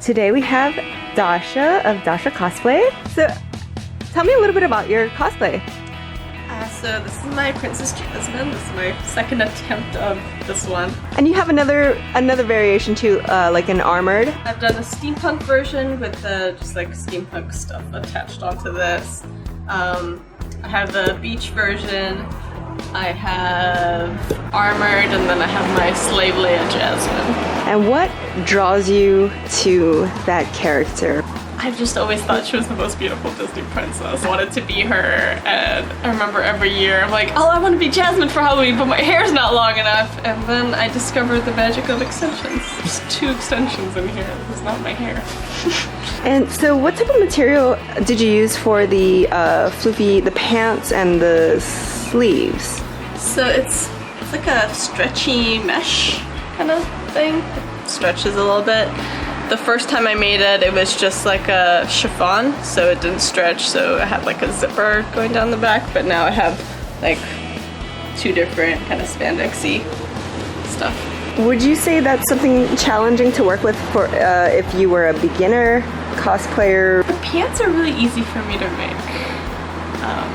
Today we have Dasha of Dasha Cosplay. So tell me a little bit about your cosplay. So this is my Princess Jasmine. This is my second attempt of this one. And you have another variation too, like an armored. I've done a steampunk version with just like steampunk stuff attached onto this. I have the beach version. I have armored, and then I have my slave Leia Jasmine. And what draws you to that character? I've just always thought she was the most beautiful Disney princess. I wanted to be her, and I remember every year I'm like, oh, I want to be Jasmine for Halloween, but my hair's not long enough. And then I discovered the magic of extensions. There's 2 extensions in here. It's not my hair. And so what type of material did you use for the the pants and the sleeves? So it's like a stretchy mesh kind of thing. It stretches a little bit. The first time I made it, it was just like a chiffon, so it didn't stretch, so I had like a zipper going down the back, but now I have like 2 different kind of spandexy stuff. Would you say that's something challenging to work with for if you were a beginner cosplayer? The pants are really easy for me to make.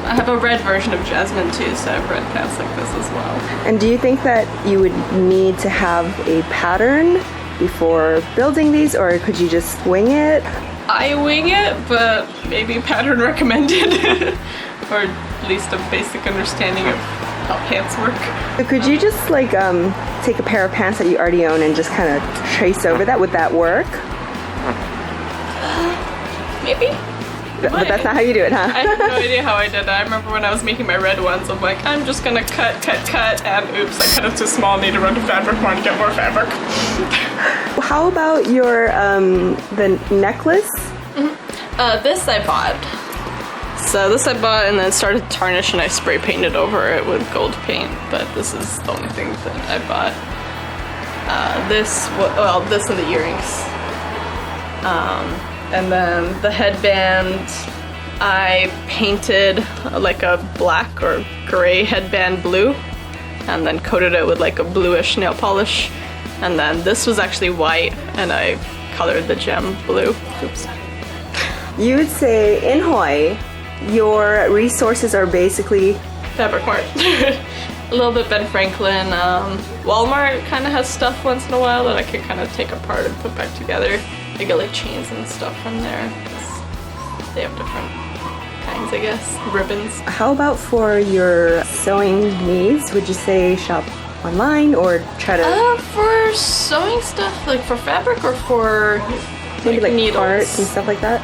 I have a red version of Jasmine too, so I have red pants like this as well. And do you think that you would need to have a pattern before building these, or could you just wing it? I wing it, but maybe pattern recommended, or at least a basic understanding of how pants work. So could you just like take a pair of pants that you already own and just kind of trace over that? Would that work? Maybe. But that's not how you do it, huh? I have no idea how I did it. I remember when I was making my red ones, I'm like, I'm just gonna cut, and oops, I cut it too small, need to run to Fabric Mart to get more fabric. How about your, the necklace? Mm-hmm. This I bought. So this I bought and then started to tarnish, and I spray painted over it with gold paint, but this is the only thing that I bought. This and the earrings. And then the headband, I painted like a black or gray headband blue, and then coated it with like a bluish nail polish. And then this was actually white, and I colored the gem blue. Oops. You would say in Hawaii, your resources are basically Fabric Mart. A little bit Ben Franklin. Walmart kind of has stuff once in a while that I can kind of take apart and put back together. I get like chains and stuff from there. They have different kinds, I guess. Ribbons. How about for your sewing needs? Would you say shop online or try to... For sewing stuff, like for fabric or for maybe like needles? Parts and stuff like that?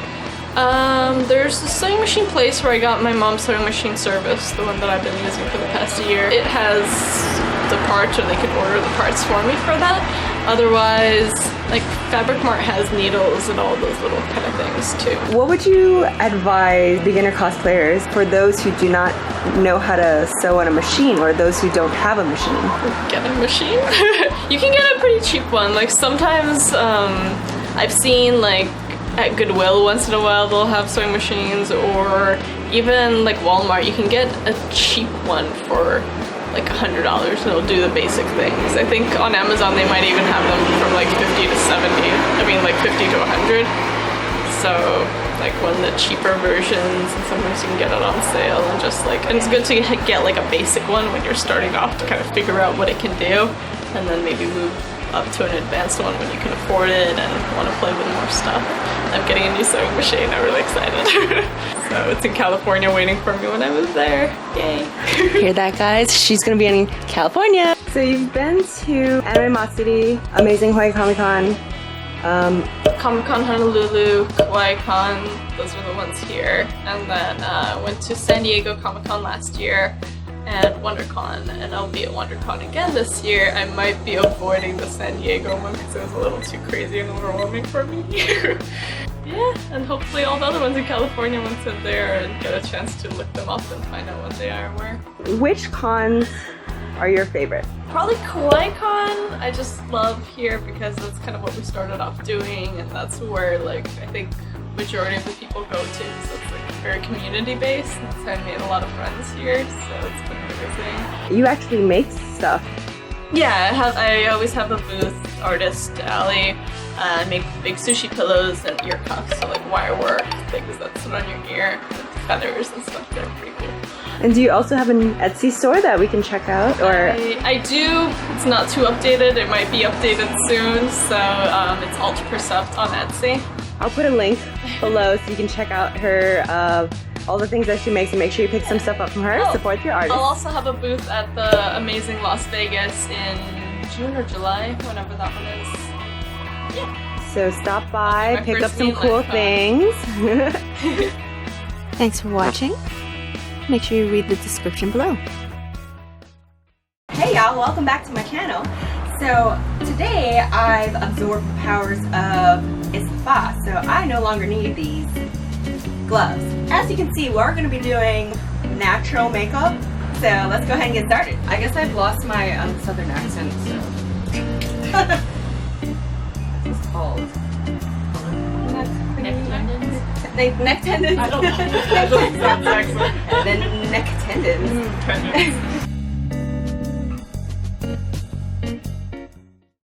There's a sewing machine place where I got my mom's sewing machine service, the one that I've been using for the past year. It has the parts, or they could order the parts for me for that. Otherwise, like Fabric Mart has needles and all those little kind of things too. What would you advise beginner cosplayers for those who do not know how to sew on a machine, or those who don't have a machine? Get a machine? You can get a pretty cheap one. Like sometimes I've seen like at Goodwill once in a while they'll have sewing machines, or even like Walmart you can get a cheap one for like $100 and it'll do the basic things. I think on Amazon they might even have them from like 50 to 70. I mean like 50 to 100. So like one of the cheaper versions, and sometimes you can get it on sale, and just like, and it's good to get like a basic one when you're starting off to kind of figure out what it can do, and then maybe move up to an advanced one when you can afford it and want to play with more stuff. I'm getting a new sewing machine. I'm really excited. So it's in California waiting for me when I was there. Yay. Hear that, guys? She's gonna be in California. So you've been to Animosity, Amazing Hawaii Comic Con, Comic-Con Honolulu, Kauai-Con, those were the ones here. And then went to San Diego Comic-Con last year, and Wondercon, and I'll be at Wondercon again this year. I might be avoiding the San Diego one because it was a little too crazy and overwhelming for me. Yeah, and hopefully all the other ones in California once I'm there and get a chance to look them up and find out what they are and where. Which cons are your favorite? Probably Kauai-Con. I just love here because that's kind of what we started off doing, and that's where like I think majority of the people go to, so it's like very community based. So I made a lot of friends here, so it's been amazing. You actually make stuff Yeah, I always have a booth, artist alley. I make big sushi pillows and ear cuffs, so like wire work, things that sit on your ear, with feathers and stuff. They're pretty cool. And do you also have an Etsy store that we can check out? Or I do. It's not too updated. It might be updated soon. So it's Alt Percept on Etsy. I'll put a link below so you can check out her all the things that she makes and make sure you pick some stuff up from her. Support your artist. I'll also have a booth at the amazing Las Vegas in June or July, whenever that one is. Yeah. So stop by, My pick up first some cool mainline things. Thanks for watching. Make sure you read the description below. Hey y'all, welcome back to my channel. So today I've absorbed the powers of spa, so I no longer need these gloves. As you can see, we're going to be doing natural makeup, so let's go ahead and get started. I guess I've lost my southern accent, so... What's it called? Neck tendons? I don't know. And then neck tendons.